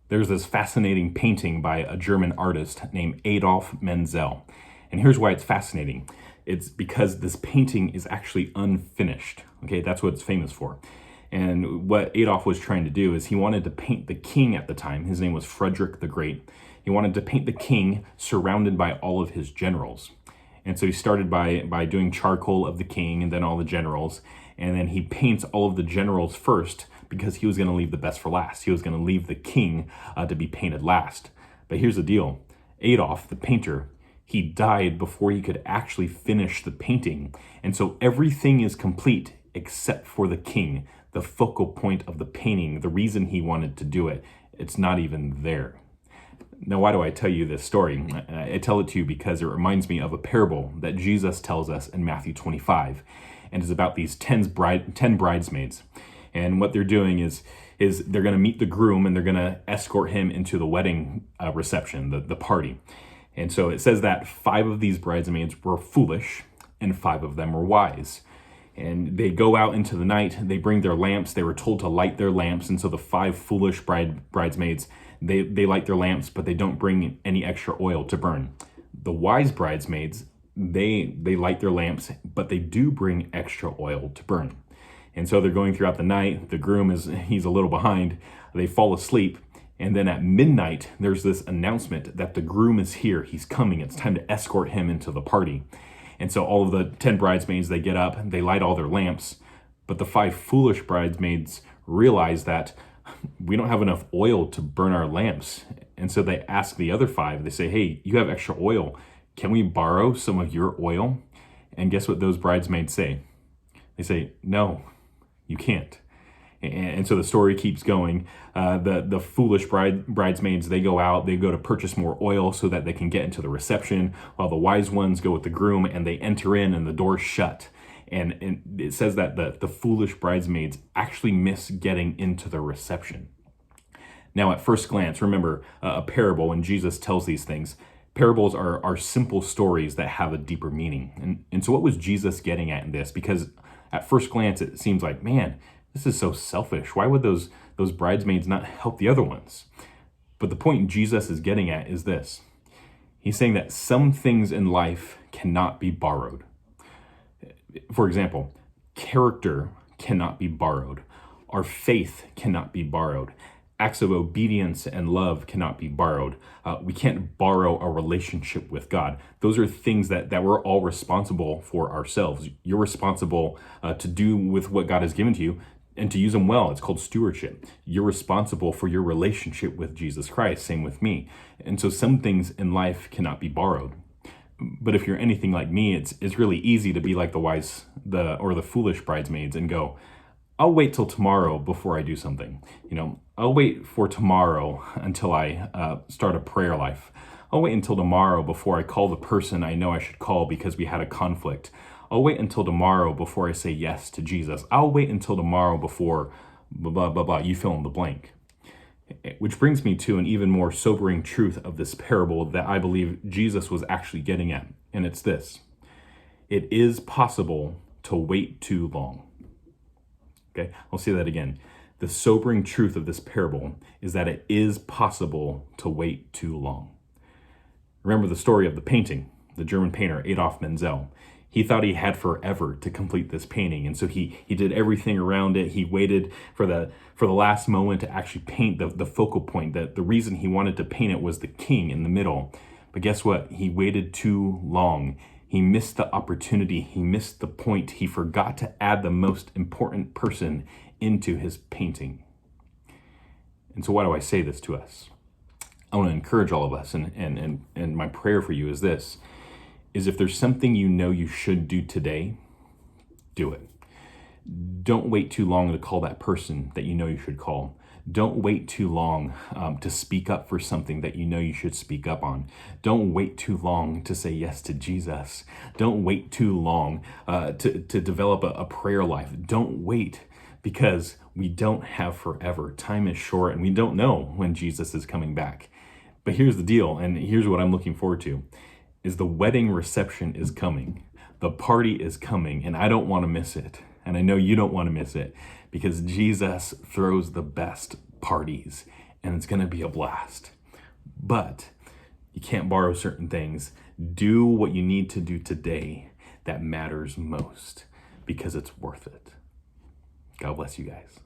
There's this fascinating painting by a German artist named Adolf Menzel. And here's why it's fascinating. It's because this painting is actually unfinished. Okay, that's what it's famous for. And what Adolf was trying to do is he wanted to paint the king at the time. His name was Frederick the Great. He wanted to paint the king surrounded by all of his generals. And so he started by doing charcoal of the king and then all the generals. And then he paints all of the generals first because he was going to leave the best for last. He was going to leave the king to be painted last. But here's the deal. Adolf, the painter, he died before he could actually finish the painting. And so everything is complete except for the king, the focal point of the painting, the reason he wanted to do it. It's not even there. Now, why do I tell you this story? I tell it to you because it reminds me of a parable that Jesus tells us in Matthew 25. And it's about these 10 bridesmaids. And what they're doing is they're going to meet the groom and they're going to escort him into the wedding reception, the party. And so it says that 5 of these bridesmaids were foolish and 5 of them were wise. And they go out into the night, they bring their lamps, they were told to light their lamps. And so the 5 foolish bridesmaids, they light their lamps, but they don't bring any extra oil to burn. The wise bridesmaids, they light their lamps, but they do bring extra oil to burn. And so they're going throughout the night. The groom he's a little behind. They fall asleep. And then at midnight, there's this announcement that the groom is here. He's coming. It's time to escort him into the party. And so all of the 10 bridesmaids, they get up, they light all their lamps. But the 5 foolish bridesmaids realize that we don't have enough oil to burn our lamps. And so they ask the other 5, they say, hey, you have extra oil. Can we borrow some of your oil? And guess what those bridesmaids say? They say, no, you can't. And so the story keeps going. The foolish bridesmaids, they go out, they go to purchase more oil so that they can get into the reception, while the wise ones go with the groom and they enter in and the door's shut. And it says that the foolish bridesmaids actually miss getting into the reception. Now, at first glance, remember a parable, when Jesus tells these things, parables are simple stories that have a deeper meaning. And so what was Jesus getting at in this? Because at first glance, it seems like, man, this is so selfish. Why would those bridesmaids not help the other ones? But the point Jesus is getting at is this. He's saying that some things in life cannot be borrowed. For example, character cannot be borrowed. Our faith cannot be borrowed. Acts of obedience and love cannot be borrowed. We can't borrow a relationship with God. Those are things that we're all responsible for ourselves. You're responsible to do with what God has given to you and to use them well. It's called stewardship. You're responsible for your relationship with Jesus Christ. Same with me. And so some things in life cannot be borrowed. But if you're anything like me, it's really easy to be like the foolish bridesmaids and go, I'll wait till tomorrow before I do something. I'll wait for tomorrow until I start a prayer life. I'll wait until tomorrow before I call the person I know I should call because we had a conflict. I'll wait until tomorrow before I say yes to Jesus. I'll wait until tomorrow before blah, blah, blah, blah. You fill in the blank. Which brings me to an even more sobering truth of this parable that I believe Jesus was actually getting at. And it's this. It is possible to wait too long. Okay, I'll say that again. The sobering truth of this parable is that it is possible to wait too long. Remember the story of the painting, the German painter Adolf Menzel. He thought he had forever to complete this painting, and so he did everything around it. He waited for the last moment to actually paint the focal point. The reason he wanted to paint it was the king in the middle. But guess what? He waited too long. He missed the opportunity. He missed the point. He forgot to add the most important person into his painting. And so why do I say this to us? I want to encourage all of us, and my prayer for you is this, is if there's something you know you should do today, do it. Don't wait too long to call that person that you know you should call. Don't wait too long to speak up for something that you know you should speak up on. Don't wait too long to say yes to Jesus. Don't wait too long to develop a prayer life. Don't wait, because we don't have forever. Time is short and we don't know when Jesus is coming back. But here's the deal, and here's what I'm looking forward to, is the wedding reception is coming. The party is coming, and I don't want to miss it. And I know you don't want to miss it, because Jesus throws the best parties. and it's going to be a blast. But you can't borrow certain things. Do what you need to do today that matters most, because it's worth it. God bless you guys.